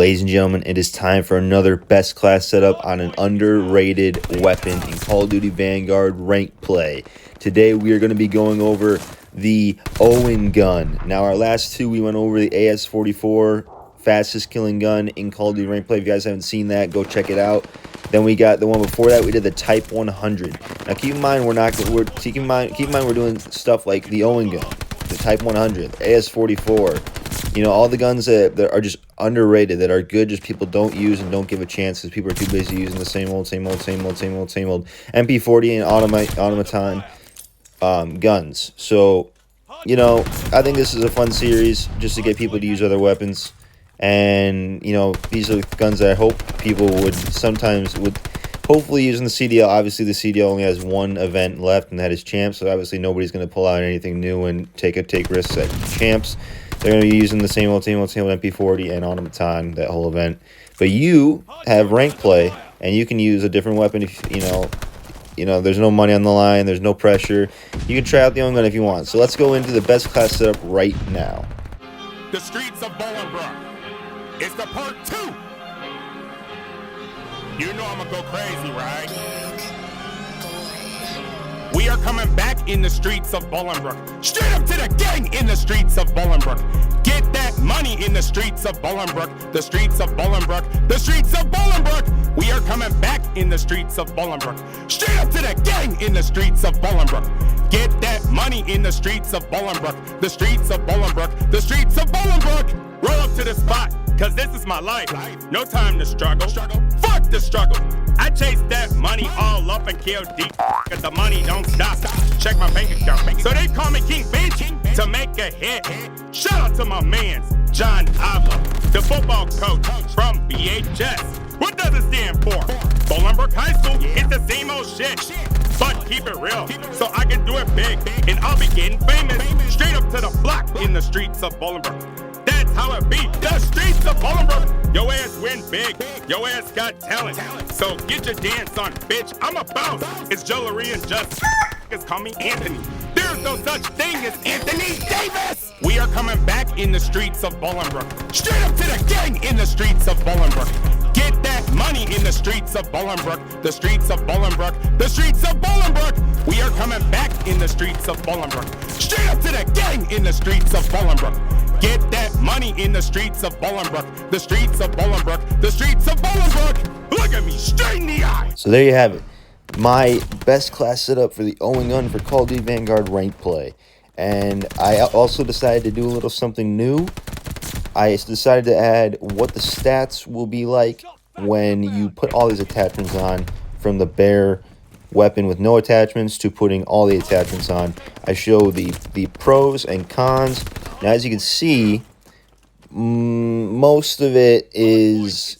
Ladies and gentlemen, it is time for another best class setup on an underrated weapon in Call of Duty Vanguard rank play. Today we are going to be going over the Owen Gun. Now our last two we went over the AS-44, fastest killing gun in Call of Duty rank play. If you guys haven't seen that, go check it out. Then we got the one before that. We did the Type 100. Now keep in mind keep in mind we're doing stuff like the Owen Gun, the Type 100, the AS-44. You know, all the guns that are just underrated, that are good, just people don't use and don't give a chance because people are too busy using the same old MP40 and automaton guns. So, you know, I think this is a fun series just to get people to use other weapons. And, you know, these are guns that I hope people would hopefully use in the CDL. Obviously, the CDL only has one event left, and that is Champs. So obviously, nobody's going to pull out anything new and take risks at Champs. They're going to be using the same old MP40 and automaton that whole event. But you have rank play, and you can use a different weapon if you know. There's no money on the line. There's no pressure. You can try out the Owen Gun if you want. So let's go into the best class setup right now. The streets of Bolingbrook. It's the part 2. You know I'm gonna go crazy, right? We are coming back in the streets of Bolingbrook. Straight up to the gang in the streets of Bolingbrook. Get that money in the streets of Bolingbrook. The streets of Bolingbrook. The streets of Bolingbrook. We are coming back in the streets of Bolingbrook. Straight up to the gang in the streets of Bolingbrook. Get that money in the streets of Bolingbrook. The streets of Bolingbrook. The streets of Bolingbrook. Roll up to the spot, cause this is my life. No time to struggle. Fuck the struggle. I chase that money all up and kill deep, cause the money don't stop. Check my bank account. So they call me King Bitch to make a hit. Shout out to my mans, John Avila, the football coach from BHS. What does it stand for? Bolingbrook High School. It's the same old shit, but keep it real, so I can do it big, and I'll be getting famous. Straight up to the block in the streets of Bolingbrook. That's how it be, the streets of Bolingbrook. Yo ass win big, yo ass got talent. So get your dance on, bitch, I'm a bounce. It's jewelry and just call me Anthony. There's no such thing as Anthony Davis. We are coming back in the streets of Bolingbrook. Straight up to the gang in the streets of Bolingbrook. Get that money in the streets of Bolingbrook. The streets of Bolingbrook. The streets of Bolingbrook. We are coming back in the streets of Bolingbrook. Straight up to the gang in the streets of Bolingbrook. Get that money in the streets of Bolingbrook. The streets of Bolingbrook. The streets of Bolingbrook. Look at me straight in the eye. So there you have it. My best class setup for the Owen Gun for Call of Duty Vanguard rank play. And I also decided to do a little something new. I decided to add what the stats will be like when you put all these attachments on, from the bare weapon with no attachments to putting all the attachments on. I show the pros and cons. Now, as you can see, most of it is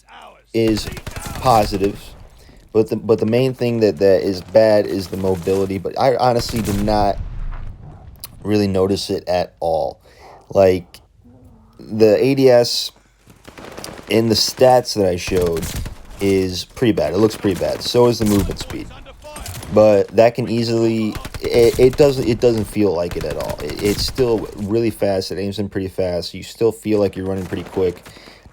positive, but the main thing that is bad is the mobility. But I honestly do not really notice it at all. Like, the ADS in the stats that I showed is pretty bad. It looks pretty bad. So is the movement speed. But that can easily, it doesn't feel like it at all. It's still really fast. It aims in pretty fast. You still feel like you're running pretty quick.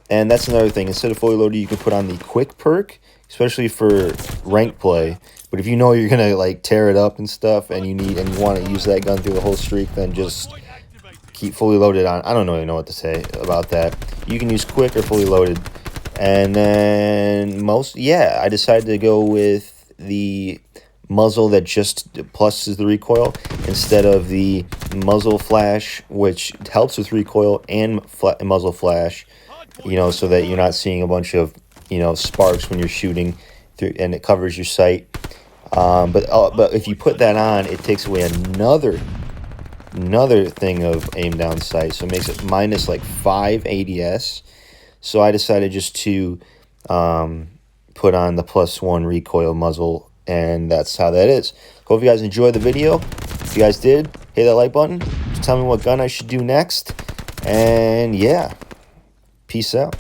And that's another thing. Instead of fully loaded, you can put on the quick perk, especially for rank play. But if you know you're gonna like tear it up and stuff, and you want to use that gun through the whole streak, then just keep fully loaded on. I don't really know what to say about that. You can use quick or fully loaded. And then I decided to go with the muzzle that just pluses the recoil instead of the muzzle flash, which helps with recoil and muzzle flash, you know, so that you're not seeing a bunch of, you know, sparks when you're shooting through, and it covers your sight. But if you put that on, it takes away another thing of aim down sight, so it makes it minus like 5 ADS. So I decided just to put on the +1 recoil muzzle, and that's how that is. Hope you guys enjoyed the video. If you guys did, hit that like button. Just tell me what gun I should do next. And yeah, peace out.